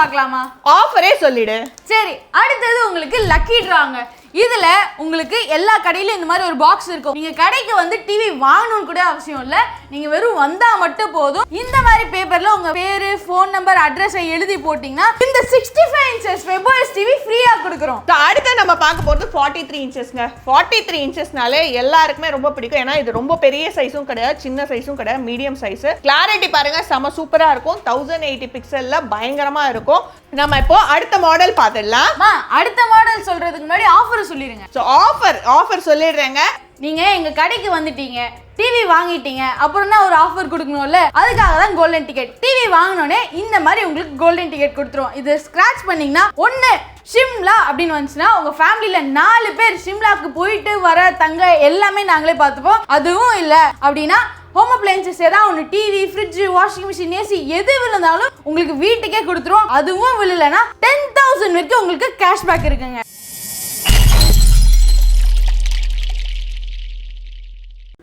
பார்க்கலாமா? ஆஃபரே சொல்லிடு. சரி, அடுத்தது உங்களுக்கு லக்கி டிராங்க. இதுல உங்களுக்கு எல்லா கடையிலும் இந்த மாதிரி ஒரு பாக்ஸ் இருக்கும். நீங்க கடைக்கு வந்து டிவி வாங்கணும்னு கூட அவசியம் இல்ல, நீங்க வெறும் வந்தா மட்டும் போதும். இந்த மாதிரி பேப்பர்ல உங்க பேரு, ஃபோன் நம்பர், அட்ரஸை எழுதி போட்டீங்கன்னா இந்த 65 inches WebOS டிவி ஃப்ரீயா கொடுக்குறோம். அடுத்து நம்ம பார்க்க போறது 43 inchesங்க. 43 inchesனாலே எல்லாருக்குமே ரொம்ப பிடிக்கும். ஏன்னா இது ரொம்ப பெரிய சைஸும் கிடையாது, சின்ன சைஸும் கிடையாது, மீடியம் சைஸ். கிளாரிட்டி பாருங்க, செம சூப்பரா இருக்கும். 1080 பிக்சல்ல பயங்கரமா இருக்கும். நம்ம இப்போ அடுத்த மாடல் பார்த்துடலாம். அடுத்த மாடல் சொல்றதுக்கு முன்னாடி ஆஃபர் சொல்லிருங்க. சோ ஆஃபர் சொல்லிடுறேங்க. நீங்க எங்க கடைக்கு வந்துட்டீங்க, டிவி வாங்கிட்டீங்க, அப்புறம் தான் ஒரு ஆஃபர் கொடுக்கணும்ல, அதுக்காக தான் கோல்டன் டிக்கெட். டிவி வாங்கினோடனே இந்த மாதிரி உங்களுக்கு கோல்டன் டிக்கெட் கொடுத்துருவோம். இது ஸ்கிராட்ச் பண்ணீங்கன்னா ஒன்று ஷிம்லா அப்படின்னு வந்துச்சுன்னா உங்க ஃபேமிலியில 4 பேர் ஷிம்லாக்கு போயிட்டு வர தங்க எல்லாமே நாங்களே பார்த்துப்போம். அதுவும் இல்லை அப்படின்னா ஹோம் அப்ளையன்சஸ் ஏதாவது ஒன்று, TV, fridge, washing machine, AC எது விழுந்தாலும் உங்களுக்கு வீட்டுக்கே கொடுத்துருவோம். அதுவும் விழலைன்னா 10,000 வரைக்கும் உங்களுக்கு கேஷ்பேக் இருக்குங்க.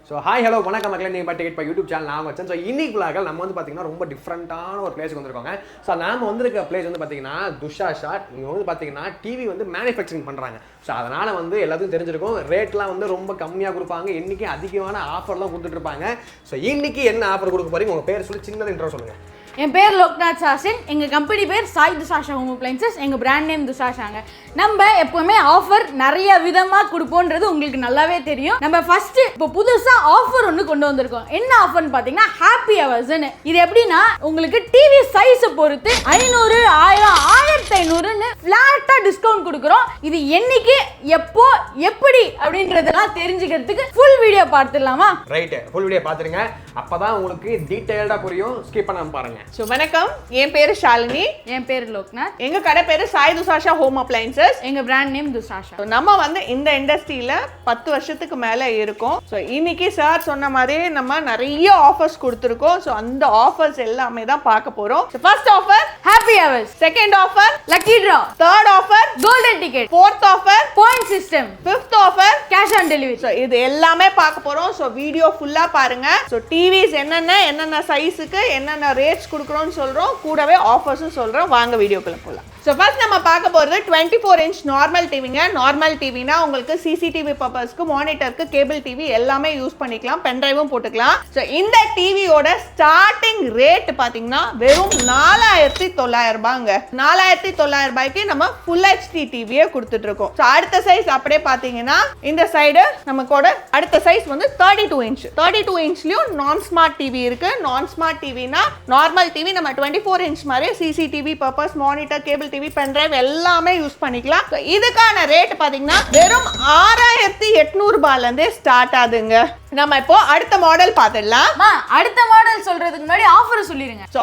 ஸோ ஹாய் ஹலோ வணக்கம் மக்களே, நீங்கள் டிக்கெட் இப்போ யூடியூப் சேனல் நான் வச்சேன். ஸோ இன்னைக்குள்ளாக நம்ம வந்து பார்த்தீங்கன்னா ரொம்ப டிஃப்ரெண்ட்டான ஒரு பிளேஸுக்கு வந்திருக்கோங்க. ஸோ நாம் வந்திருக்க பிளேஸ் வந்து பார்த்தீங்கன்னா துஷாஷா. இங்கே வந்து பார்த்தீங்கன்னா டிவி வந்து மேனுஃபேக்சரிங் பண்ணுறாங்க. ஸோ அதனால் வந்து எல்லாத்துக்கும் தெரிஞ்சிருக்கும், ரேட்லாம் வந்து ரொம்ப கம்மியாக கொடுப்பாங்க, இன்றைக்கி அதிகமான ஆஃபர்லாம் கொடுத்துட்ருப்பாங்க. ஸோ இன்றைக்கி என்ன ஆஃபர் கொடுக்க போகிறீங்க, உங்கள் பேர் சொல்லி சின்னது இன்ட்ரோ சொல்லுங்கள். என் பேர் லோக்நாத் சாசின். எங்கள் கம்பெனி பேர் சாய் துஷாஷா ஹோம் அப்ளையன்சஸ். எங்கள் பிராண்ட் நேம் துஷாஷாங்க. நம்ம எப்போவுமே ஆஃபர் நிறைய விதமாக கொடுப்போன்றது உங்களுக்கு நல்லாவே தெரியும். நம்ம ஃபர்ஸ்ட் இப்போ புதுசாக ஆஃபர் ஒன்று கொண்டு வந்திருக்கோம். என்ன ஆஃபர்னு பார்த்தீங்கன்னா ஹாப்பி ஹவர்ஸ்ன்னு. இது எப்படின்னா உங்களுக்கு டிவி சைஸை பொறுத்து 500, 1000, 1500ன்னு ஃப்ளாட்டாக டிஸ்கவுண்ட் கொடுக்குறோம். இது என்னைக்கு, எப்போ, எப்படி அப்படின்றதெல்லாம் தெரிஞ்சுக்கிறதுக்கு ஃபுல் வீடியோ பார்த்துடலாமா? ரைட்டு, ஃபுல் வீடியோ பார்த்துருங்க, அப்போ தான் உங்களுக்கு டீட்டெயில்டாக புரியும். ஸ்கிப் பண்ணாமல் பாருங்கள். ஸோ வணக்கம், என் பேரு ஷாலினி. என் பேர் லோக்நாத். எங்க கடை பேரு சாய் துஷாஷா ஹோம் அப்ளையன்சஸ். எங்க பிராண்ட் நேம் துஷாஷா. நம்ம வந்து இந்த இண்டஸ்ட்ரியில 10 வருஷத்துக்கு மேல இருக்கும். ஸோ இன்னைக்கு சார் சொன்ன மாதிரி நம்ம நிறைய ஆஃபர்ஸ் கொடுத்துருக்கோம். ஸோ அந்த ஆஃபர்ஸ் எல்லாமே தான் பார்க்க போறோம். First offer happy hours, second offer lucky draw, third offer golden ticket, fourth offer point system, fifth offer cash on delivery. So இது எல்லாமே பார்க்க போறோம். ஸோ வீடியோ ஃபுல்லா பாருங்க. ஸோ டிவிஸ் என்னென்ன சைஸுக்கு என்னென்ன ரேட்ஸ் கொடுக்குறோம்னு சொல்றோம், கூடவே ஆஃபர்ஸும் சொல்றோம். வாங்க வீடியோக்குள்ள போகலாம். ஸோ ஃபர்ஸ்ட் நம்ம பார்க்க போகிறது 24 inch நார்மல் டிவிங்க. நார்மல் டிவினா உங்களுக்கு சிசிடிவி பர்பஸ்க்கு, மானிட்டருக்கு, கேபிள் டிவி எல்லாமே யூஸ் பண்ணிக்கலாம், பென்ட்ரைவும் போட்டுக்கலாம். ஸோ இந்த டிவியோட ஸ்டார்டிங் ரேட் பார்த்தீங்கன்னா வெறும் 4900 ரூபாங்க. 4900 ரூபாய்க்கு நம்ம ஃபுல் ஹெச்டி டிவியே கொடுத்துட்டு இருக்கோம். ஸோ அடுத்த சைஸ் அப்படியே பார்த்தீங்கன்னா இந்த சைடு நமக்கோட அடுத்த சைஸ் வந்து 32 inch. 32 inchலயும் நான் ஸ்மார்ட் டிவி இருக்கு. நான் ஸ்மார்ட் டிவினா நார்மல் டிவி நம்ம 24 inch மாதிரி CCTV purpose, monitor, cable TV, pendrive எல்லாமே யூஸ் பண்ணிக்கலாம். இதுக்கான ரேட் பாத்தீங்கன்னா வெறும் 6800 ரூபாயில இருந்தே ஸ்டார்ட் ஆகுதுங்க. நம்ம இப்போ அடுத்த மாடல் பார்த்துடலாம். அடுத்த மாடல் சொல்றதுக்கு முன்னாடி ஆஃபர் சொல்லிருங்க. சோ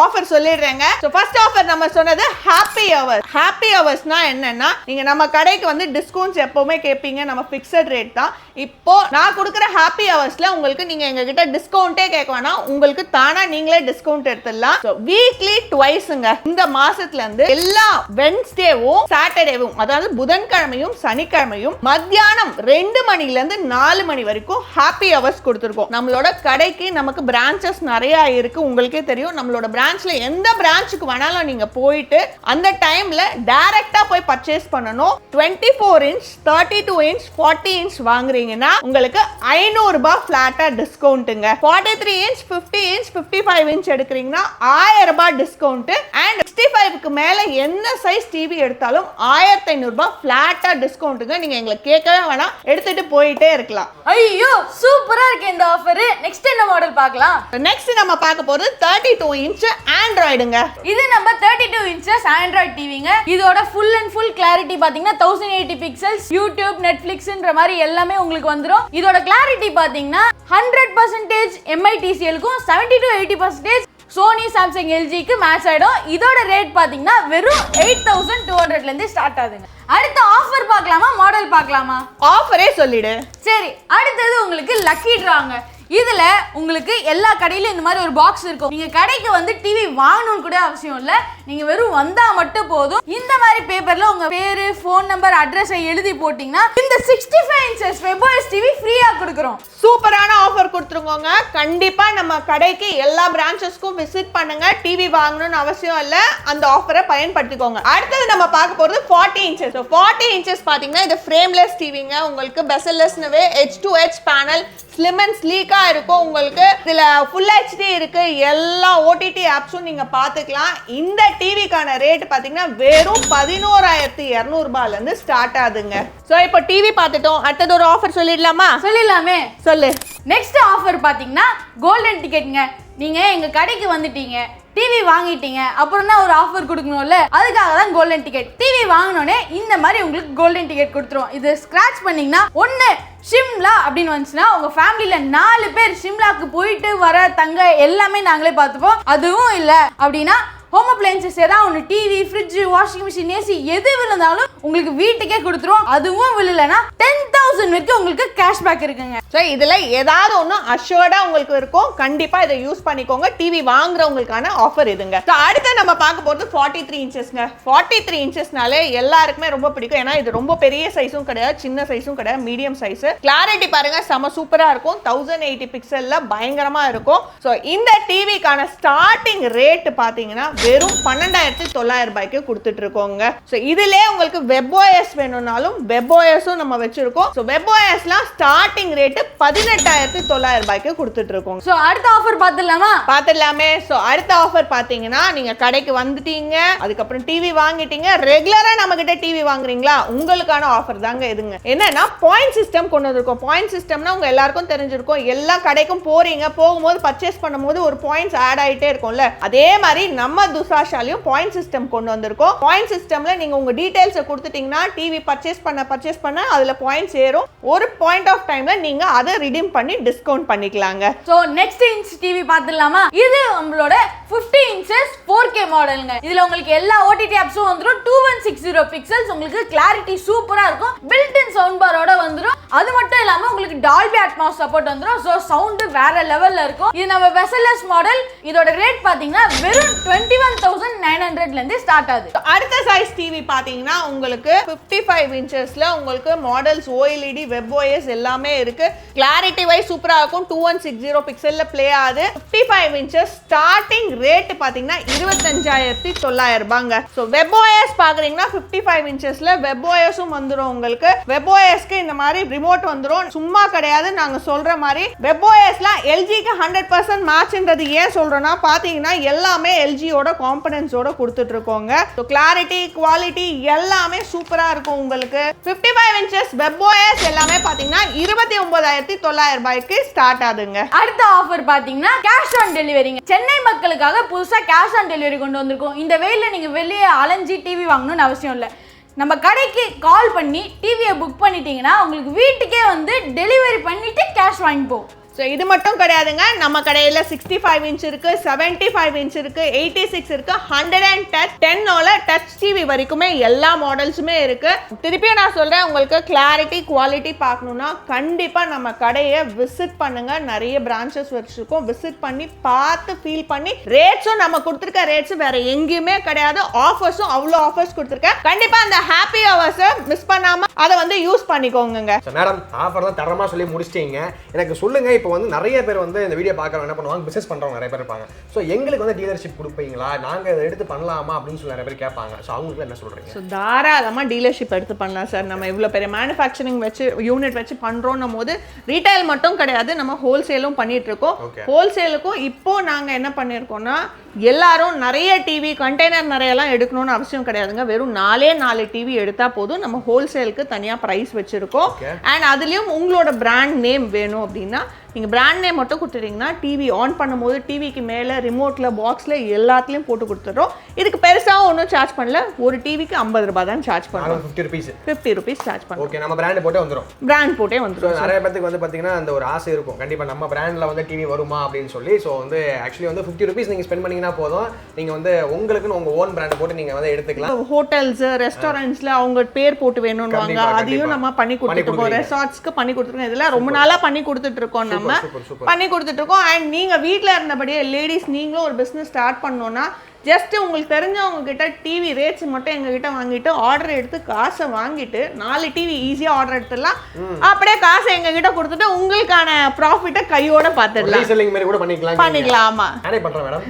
ஆஃபர் சொல்லிடுறேங்க. சோ ஃபர்ஸ்ட் ஆஃபர் நம்ம சொன்னது ஹாப்பி ஹவர்ஸ். ஹாப்பி ஹவர்ஸ்னா என்னன்னா, நீங்க நம்ம கடைக்கு வந்து டிஸ்கவுண்ட்ஸ் எப்பவுமே கேட்பீங்க, நம்ம ஃபிக்ஸட் ரேட் தான். இப்போ நான் கொடுக்குற ஹாப்பி ஹவர்ஸ்ல உங்களுக்கு நீங்க எங்க கிட்ட டிஸ்கவுண்டே கேட்க வேணாம், உங்களுக்கு தானா நீங்களே டிஸ்கவுண்ட் எடுத்துடலாம். சோ வீக்லி ட்வைஸ்ங்க. இந்த மாசத்துல இருந்து எல்லா வெட்னஸ்டேவும் சாட்டர்டேவும், அதாவது புதன்கிழமையும் சனிக்கிழமையும் மத்தியானம் 2 மணில இருந்து 4 மணி வரைக்கும் ஹாப்பி ஹவர்ஸ் கொடுத்துருக்கோம். நம்மளோட கடைக்கு நமக்கு பிரான்ச்சஸ் நிறைய இருக்கு, உங்களுக்கே தெரியும். நம்மளோட பிரான்ச்ல எந்த பிரான்ச்சுக்கு வேணாலும் நீங்க போயிட்டு அந்த டைம்ல டைரக்டா போய் பர்ச்சேஸ் பண்ணணும். 24 inch, 32 inch, 40 inch வாங்குறீங்கன்னா உங்களுக்கு 500 ரூபாய் ஃபிளாட்டா டிஸ்கவுண்ட்டுங்க. 43 inch, 50 inch, 55 inch எடுக்கிறீங்கன்னா 1000 ரூபாய் டிஸ்கவுண்ட். அண்ட் 65க்கு மேல என்ன சைஸ் டிவி எடுத்தாலும் 1500 ரூபாய் ஃபிளாட்டா டிஸ்கவுண்ட்டுங்க. நீங்க எங்களுக்கு கேட்கவே வேணாம், எடுத்துட்டு போயிட்டே இருக்கலாம். ஐயோ சூப்பரா இருக்கு இந்த ஆஃபர். நெக்ஸ்ட் என்ன மாடல் பார்க்கலாம்? நெக்ஸ்ட் நம்ம பார்க்க போறது 32 inch ஆண்ட்ராய்டுங்க. இது நம்ம 32 inches ஆண்ட்ராய்டு டிவிங்க. இதோட ஃபுல் அண்ட் ஃபுல் கிளாரிட்டி பாத்தீங்கன்னா 1080 பிக்சல்ஸ், யூடியூப், நெட்ஃபிளிக்ஸ்ன்ற மாதிரி எல்லாமே உங்களுக்கு வந்துரும். இதோட கிளாரிட்டி பாத்தீங்கன்னா 100% MITCLக்கும் 70 to 80% சோனி, சாம்சங், எல்ஜிக்கு மேட்ச் ஆயிடும். இதோட ரேட் பாத்தீங்கன்னா வெறும் 8200ல இருந்து ஸ்டார்ட் ஆகுதுங்க. அடுத்த ஆஃபர் பார்க்கலாமா, மாடல் பார்க்கலாமா? ஆஃபரே சொல்லிடு. சரி, அடுத்தது உங்களுக்கு லக்கி டிராங்க. இதுல உங்களுக்கு எல்லா கடையிலும் இந்த மாதிரி ஒரு பாக்ஸ் இருக்கும். நீங்க கடைக்கு வந்து டிவி வாங்கணும்னு கூட அவசியம் இல்ல, நீங்க வெறும் வந்தா மட்டும் போதும். இந்த மாதிரி பேப்பர்ல உங்க பேரு, ஃபோன் நம்பர், அட்ரஸை எழுதி போட்டீங்கன்னா இந்த 65 இன்ச்சஸ் WebOS டிவி ஃப்ரீயா கொடுக்குறோம். சூப்பரான ஆஃபர் கொடுத்துருக்கோங்க. கண்டிப்பா நம்ம கடைக்கு எல்லா பிரான்ச்சஸ்க்கும் விசிட் பண்ணுங்க. டிவி வாங்கணும்னு அவசியம் இல்ல, அந்த ஆஃபரை பயன்படுத்திக்கோங்க. அடுத்தது நம்ம பார்க்க போறது 40 இன்ச்சஸ். 40 இன்ச்சஸ் பாத்தீங்கன்னா இது ஃப்ரேம்லெஸ் டிவிங்க. உங்களுக்கு பெசல்லெஸ்னவே H2H பேனல், ஸ்லிம் அண்ட் ஸ்லீக்கா இருக்கும். உங்களுக்கு இதுல ஃபுல் HD இருக்கு. எல்லா OTT ஆப்ஸும் நீங்க பாத்துக்கலாம். இந்த டிவிக்கான ரேட் பாத்தீங்கன்னா வெறும் 11,200 ரூபாயில இருந்து ஸ்டார்ட் ஆகுதுங்க. சோ இப்போ டிவி பார்த்துட்டோம், அடுத்தது ஒரு ஆஃபர் சொல்லிடலாமா? சொல்லிடலாமே. சொல்லு. நெக்ஸ்ட் ஆஃபர் பாத்தீங்கன்னா கோல்டன் டிக்கெட்ங்க. நீங்க எங்க கடைக்கு வந்துட்டீங்க, டிவி வாங்கிட்டீங்க, அப்புறம் தான் ஒரு ஆஃபர் கொடுக்கணும்ல, அதுக்காக தான் கோல்டன் டிக்கெட். டிவி வாங்கினோடனே இந்த மாதிரி உங்களுக்கு கோல்டன் டிக்கெட் கொடுத்துருவோம். இது ஸ்கிராட்ச் பண்ணீங்கன்னா ஒன்று ஷிம்லா அப்படின்னு வந்துச்சுன்னா உங்க ஃபேமிலியில 4 பேர் ஷிம்லாக்கு போயிட்டு வர தங்க எல்லாமே நாங்களே பார்த்துப்போம். அதுவும் இல்லை அப்படின்னா ஹோம் அப்ளையன்சஸ் ஏதாவது ஒன்று, TV, fridge, washing machine, AC எது விழுந்தாலும் உங்களுக்கு வீட்டுக்கே கொடுத்துருவோம். அதுவும் விழலைன்னா 10,000 வரைக்கும் உங்களுக்கு கேஷ்பேக் இருக்குங்க. ஸோ இதில் ஏதாவது ஒன்று அஷ்யூர்டாக உங்களுக்கு இருக்கும். கண்டிப்பாக இதை யூஸ் பண்ணிக்கோங்க. டிவி வாங்குறவங்களுக்கான ஆஃபர் இதுங்க. ஸோ அடுத்து நம்ம பார்க்க போகிறது 43 இன்ச்சஸ்ங்க. 43 இன்ச்சஸ்னாலே எல்லாருக்குமே ரொம்ப பிடிக்கும். ஏன்னா இது ரொம்ப பெரிய சைஸும் கிடையாது, சின்ன சைஸும் கிடையாது, மீடியம் சைஸ். கிளாரிட்டி பாருங்க செம சூப்பராக இருக்கும். 1080 பிக்சலில் பயங்கரமாக இருக்கும். ஸோ இந்த டிவிக்கான ஸ்டார்டிங் ரேட் பார்த்தீங்கன்னா வெறும் 12,900 ரூபாய்க்கு கொடுத்துட்டு இருக்கோங்க. ஸோ இதுலேயே உங்களுக்கு WebOS வேணும்னாலும் WebOSம் நம்ம வச்சிருக்கோம். ஸோ WebOSலாம் ஸ்டார்டிங் ரேட் 18,900 ரூபாய்க்கு கொடுத்துட்டு இருக்கோம். ஸோ அடுத்த ஆஃபர் பார்த்துடலாமே. ஸோ அடுத்த ஆஃபர் பார்த்தீங்கன்னா நீங்க கடைக்கு வந்துட்டீங்க, அதுக்கப்புறம் டிவி வாங்கிட்டீங்க, ரெகுலரா நம்ம கிட்ட டிவி வாங்குறீங்களா, உங்களுக்கான ஆஃபர் தாங்க இதுங்க. என்னன்னா பாயிண்ட் சிஸ்டம் கொண்டு வந்திருக்கோம். பாயிண்ட் சிஸ்டம்னா உங்க எல்லாருக்கும் தெரிஞ்சிருக்கும். எல்லா கடைக்கும் போறீங்க, போகும்போது பர்ச்சேஸ் பண்ணும்போது ஒரு பாயிண்ட்ஸ் ஆட் ஆயிட்டே இருக்கும்ல, அதே மாதிரி நம்ம துஷாஷாலையும் பாயிண்ட் சிஸ்டம் கொண்டு வந்திருக்கோம். பாயிண்ட் சிஸ்டம்ல நீங்க உங்க டீடைல்ஸை கொடுத்துட்டீங்கன்னா டிவி பர்ச்சேஸ் பண்ண அதுல பாயிண்ட்ஸ் ஏறும். ஒரு பாயிண்ட் ஆஃப் டைம்ல நீங்க அதை ரிடீம் பண்ணி டிஸ்கவுண்ட் பண்ணிக்கலாங்க. சோ நெக்ஸ்ட் இன்ச் டிவி பார்த்துடலாமா? இது நம்மளோட 50 இன்ச்சஸ் 4K மாடலுங்க. இதுல உங்களுக்கு எல்லா OTT ஆப்ஸும் வந்துரும். 2160 பிக்சல்ஸ், உங்களுக்கு கிளாரிட்டி சூப்பரா இருக்கும். பில்ட் இன் சவுண்ட் பாரோட வந்துரும். அது மட்டும் இல்லாம உங்களுக்கு டால்பி அட்மாஸ் சப்போர்ட் வந்துரும். சோ சவுண்ட் வேற லெவல்ல இருக்கும். இது நம்ம வெசல்லஸ் மாடல். இதோட ரேட் பாத்தீங்கன்னா வெறும் 21,900ல இருந்து ஸ்டார்ட் ஆகுது. அடுத்த சைஸ் டிவி பாத்தீங்கன்னா உங்களுக்கு 55 இன்ச்சஸ்ல உங்களுக்கு மாடல்ஸ் OLED, WebOS எல்லாமே இருக்கு. கிளாரிட்டி வைஸ் சூப்பரா இருக்கும். 2160 பிக்சல்ல ப்ளே ஆகுது. 55 இன்ச்சஸ் ஸ்டார்டிங் ரேட் பாத்தீங்கன்னா 25,900 ரூபாங்க. சோ WebOS பாக்குறீங்கன்னா 55 இன்ச்சஸ்ல WebOSம் வந்துரும். உங்களுக்கு WebOSக்கு இந்த மாதிரி ரிமோட் வந்துரும். சும்மா கிடையாது, நாங்க சொல்ற மாதிரி WebOSலாம் LGக்கு 100% மேட்ச்ன்றது ஏன் சொல்றோம்னா பாத்தீங்கன்னா எல்லாமே LGயோட காம்பனன்ட்ஸோட கொடுத்துட்டு இருக்கோங்க. சோ கிளாரிட்டி, குவாலிட்டி எல்லாமே சூப்பரா இருக்கும். உங்களுக்கு 55 இன்ச்சஸ் WebOS எல்லாமே பாத்தீங்கன்னா 29,900 ரூபாய்க்கு ஸ்டார்ட் ஆகுதுங்க. அடுத்த ஆஃபர் பாத்தீங்கன்னா கேஷ் ஆன் டெலிவரிங்க. சென்னை மக்களுக்காக புதுசா கேஷ் ஆன் டெலிவரி கொண்டு வந்திருக்கோம். இந்த வெயில்ல நீங்க வெளியே அலைஞ்சி டிவி வாங்கணும்னு அவசியம் இல்லை. நம்ம கடைக்கு கால் பண்ணி டிவியை புக் பண்ணிட்டீங்கன்னா உங்களுக்கு வீட்டுக்கே வந்து டெலிவரி பண்ணிட்டு கேஷ் வாங்கிப்போம். ஸோ இது மட்டும் கிடையாதுங்க. நம்ம கடையில் 65 இன்ச் இருக்கு, 75 இன்ச் இருக்கு, 86 இருக்கு, 110 டச் டிவி வரைக்குமே எல்லா மாடல்ஸுமே இருக்கு. திருப்பியும் நான் சொல்றேன், உங்களுக்கு கிளாரிட்டி, குவாலிட்டி பார்க்கணும்னா கண்டிப்பா நம்ம கடையை விசிட் பண்ணுங்க. நிறைய பிரான்ச்சஸ் வச்சிருக்கோம். விசிட் பண்ணி பார்த்து ஃபீல் பண்ணி ரேட்ஸும் நம்ம கொடுத்துருக்க ரேட்ஸ் வேற எங்கேயுமே கிடையாது. ஆஃபர்ஸும் அவ்வளோ ஆஃபர்ஸ் கொடுத்துருக்கேன். கண்டிப்பா அந்த ஹாப்பி ஹவர்ஸை மிஸ் பண்ணாம அதை வந்து யூஸ் பண்ணிக்கோங்க. மேடம் ஆஃபர்லாம் தரமா சொல்லி முடிச்சிட்டீங்க. எனக்கு சொல்லுங்க, இப்போ வந்து நிறைய பேர் வந்து இந்த வீடியோ பார்க்குறவங்க என்ன பண்ணுவாங்க, பிசினஸ் பண்ணுறவங்க நிறைய பேர் இருப்பாங்க. ஸோ எங்களுக்கு வந்து டீலர்ஷிப் கொடுப்பீங்களா, நாங்கள் இதை எடுத்து பண்ணலாமா அப்படின்னு சொல்லி நிறைய பேர் கேட்பாங்க. ஸோ அவங்களுக்கு என்ன சொல்கிறீங்க? ஸோ தாராளமாக டீலர்ஷிப் எடுத்து பண்ணலாம் சார். நம்ம இவ்வளோ பெரிய மேனுஃபேக்சரிங் வச்சு யூனிட் வச்சு பண்ணுறோன்னும் போது ரீட்டைல் மட்டும் கிடையாது, நம்ம ஹோல்சேலும் பண்ணிட்டு இருக்கோம். ஹோல்சேலுக்கும் இப்போ நாங்கள் என்ன பண்ணியிருக்கோம்னா, எல்லாரும் நிறைய டிவி கண்டெய்னர் நிறையெல்லாம் எடுக்கணும்னு அவசியம் கிடையாதுங்க. வெறும் 4 டிவி எடுத்தால் போதும். நம்ம ஹோல்சேலுக்கு தனியாக ப்ரைஸ் வச்சுருக்கோம். அண்ட் அதுலேயும் உங்களோட பிராண்ட் நேம் வேணும் அப்படின்னா நீங்கள் பிராண்ட் நேம் மட்டும் கொடுத்துட்டீங்கன்னா டிவி ஆன் பண்ணும்போது டிவிக்கு மேலே ரிமோட்டில், பாக்ஸில் எல்லாத்துலேயும் போட்டு கொடுத்துட்றோம். இதுக்கு பெருசாக ஒன்றும் சார்ஜ் பண்ணல. ஒரு டிவிக்கு 50 ரூபாய் தான் சார்ஜ் பண்ணுறோம். 50 ருபீஸ் சார்ஜ் பண்ணுறோம். ஓகே, நம்ம பிராண்ட் போட்டே வந்துடும். பிராண்ட் போட்டே வந்துடும். நிறைய பேருக்கு வந்து பார்த்தீங்கன்னா அந்த ஒரு ஆசை இருக்கும், கண்டிப்பாக நம்ம பிராண்டில் வந்து டிவி வருமா அப்படின்னு சொல்லி. ஸோ வந்து ஆக்சுவலி வந்து 50 ருபீஸ் நீங்கள் ஸ்பெண்ட் பண்ணிங்கன்னா போதும், நீங்கள் வந்து உங்களுக்குன்னு உங்கள் ஓன் பிராண்டை போட்டு நீங்கள் வந்து எடுத்துக்கலாம். ஹோட்டல்ஸ், ரெஸ்டாரண்ட்ஸில் அவங்க பேர் போட்டு வேணும்னு வாங்க, அதையும் நம்ம பண்ணி கொடுத்துருக்கோம். ரெசார்ட்ஸ்க்கு பண்ணி கொடுத்துருக்கோம். இதெல்லாம் ரொம்ப நாளாக பண்ணி கொடுத்துட்டு இருக்கோம் நம்ம. நம்ம பண்ணி கொடுத்துட்டு இருக்கோம். அண்ட் நீங்க வீட்ல இருந்தபடியே லேடிஸ் நீங்களும் ஒரு பிசினஸ் ஸ்டார்ட் பண்ணோம்னா ஜஸ்ட் உங்களுக்கு தெரிஞ்சவங்க கிட்ட டிவி ரேட்ஸ் மட்டும் எங்ககிட்ட வாங்கிட்டு ஆர்டர் எடுத்து காசை வாங்கிட்டு 4 டிவி ஈஸியா ஆர்டர் எடுத்துடலாம். அப்படியே காசை எங்ககிட்ட கொடுத்துட்டு உங்களுக்கான ப்ராஃபிட்டை கையோட பார்த்துடலாம். ரீசெல்லிங் மாதிரி கூட பண்ணிக்கலாம். ஆமா, நானே பண்றேன் மேடம்.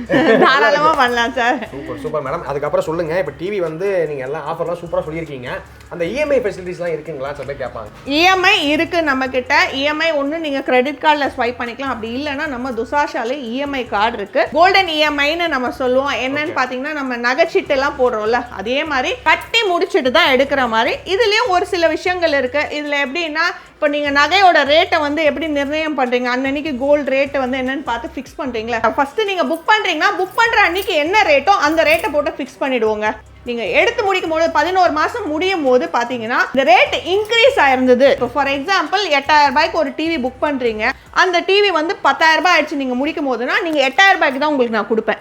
தாராளமா பண்ணலாம் சார். Super madam. அதுக்கப்புறம் சொல்லுங்க, இப்போ டிவி வந்து நீங்க எல்லாம் ஆஃபர்லாம் சூப்பரா சொல்லியிருக்கீங்க. அந்த இஎம்ஐ ஃபெசிலிட்டிஸ்லாம் இருக்குங்களா? சில கேட்பாங்க. இஎம்ஐ இருக்கு நம்ம கிட்ட. இஎம்ஐ ஒன்று நீங்க கிரெடிட் கார்டில் ஸ்வைப் பண்ணிக்கலாம். அப்படி இல்லைன்னா நம்ம துஷாஷாலே இஎம்ஐ கார்டு இருக்கு. கோல்டன் இஎம்ஐன்னு நம்ம சொல்லுவோம். என்னன்னு பாத்தீங்கன்னா நம்ம நகைச்சீட்டு எல்லாம் போடுறோம்ல, அதே மாதிரி கட்டி முடிச்சுட்டு தான் எடுக்கிற மாதிரி. இதுலயும் ஒரு சில விஷயங்கள் இருக்கு. இதுல எப்படின்னா இப்போ நீங்க நகையோட ரேட்டை வந்து எப்படி நிர்ணயம் பண்றீங்க, அன்னைக்கு கோல்டு ரேட்டை வந்து என்னன்னு பார்த்து ஃபிக்ஸ் பண்றீங்களா? ஃபர்ஸ்ட் நீங்க புக் பண்றீங்கன்னா புக் பண்ற அன்னைக்கு என்ன ரேட்டோ அந்த ரேட்டை போட்டு ஃபிக்ஸ் பண்ணிடுவோங்க. நீங்க எடுத்து முடிக்கும் போது 11 மாசம் முடியும் போது பாத்தீங்கன்னா இந்த ரேட் இன்க்ரீஸ் ஆயிருந்தது. இப்போ ஃபார் எக்ஸாம்பிள் 8000 ரூபாய்க்கு ஒரு டிவி புக் பண்றீங்க, அந்த டிவி வந்து 10000 ரூபாய் ஆயிடுச்சு நீங்க முடிக்கும் போதுனா நீங்க 8000 ரூபாய்க்கு தான் உங்களுக்கு நான் கொடுப்பேன்.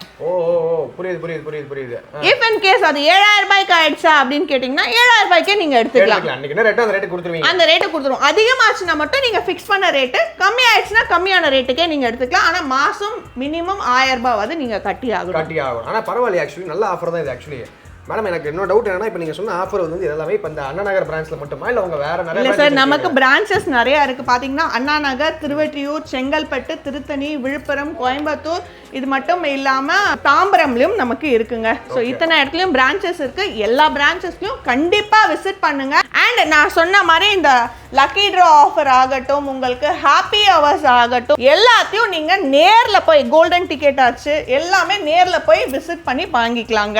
புரியுது. இஃப் இன் கேஸ் அது 7000 ரூபாய்க்கு ஆயிடுச்சா அப்படின்னு கேட்டீங்கன்னா 7000 ரூபாய்க்கே நீங்க எடுத்துக்கலாம். அன்னைக்கு என்ன ரேட்டோ அந்த ரேட் கொடுத்துருவீங்க. அந்த ரேட் கொடுத்துருவோம். அதிகமாச்சுன்னா மட்டும் நீங்க ஃபிக்ஸ் பண்ண ரேட், கம்மி ஆயிடுச்சுன்னா கம்மியான ரேட்டுக்கே நீங்க எடுத்துக்கலாம். ஆனா மாசம் மினிமம் 1000 ரூபாவது நீங்க கட்டி ஆகும். ஆனா பரவாயில்லை, ஆக்சுவலி நல்ல ஆஃபர் தான் இது. ஆக்சுவலி மேடம் எனக்கு இன்னொரு டவுட் என்னன்னா, இப்போ நீங்க சொன்ன ஆஃபர் வந்து எல்லாமே இப்போ இந்த அண்ணா நகர் பிரான்ச்ல மட்டுமா இல்ல உங்க வேற நிறைய? இல்ல சார், நமக்கு பிரான்ச்சஸ் நிறைய இருக்கு. பாத்தீங்கன்னா அண்ணா நகர், திருவெற்றியூர், செங்கல்பட்டு, திருத்தணி, விழுப்புரம், கோயம்புத்தூர், இது மட்டும் இல்லாம தாம்பரம்லயும் நமக்கு இருக்குங்க. ஸோ இத்தனை இடத்துலயும் பிரான்ச்சஸ் இருக்கு. எல்லா பிரான்ச்சஸ்லயும் கண்டிப்பா விசிட் பண்ணுங்க. அண்ட் நான் சொன்ன மாதிரி இந்த லக்கி ட்ரா ஆஃபர் ஆகட்டும், உங்களுக்கு ஹாப்பி ஹவர்ஸ் ஆகட்டும், எல்லாத்தையும் நீங்க நேர்ல போய் கோல்டன் டிக்கெட் ஆச்சு எல்லாமே நேர்ல போய் விசிட் பண்ணி வாங்கிக்கலாங்க.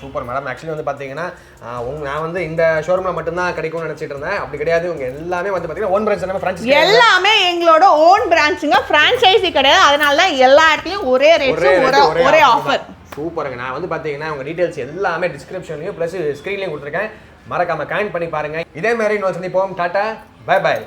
Super madam. ஆக்சுவலி வந்து பாத்தீங்கன்னா நான் வந்து இந்த ஷோரூம்ல மட்டும் தான் கிடைக்கும்னு நினைச்சிட்டு இருந்தேன். அப்படி கிடையாது. உங்க எல்லாமே வந்து பாத்தீங்கன்னா ஓன் பிரான்ச், எல்லாமே எல்லாமே எங்களோட ஓன் பிரான்ச்சுங்க, பிரான்ச்சைசி கிடையாது. அதனால தான் எல்லா இடத்துலயும் ஒரே ரேட், ஒரே ஆஃபர். சூப்பருங்க. நான் வந்து பாத்தீங்கன்னா உங்க டீடைல்ஸ் எல்லாமே டிஸ்கிரிப்ஷன்லயும் பிளஸ் ஸ்கிரீன்லயும் கொடுத்துருக்கேன். மறக்காம கமெண்ட் பண்ணி பாருங்க. இதே மாதிரி இன்னொரு சந்திப்போம். Tata, bye by.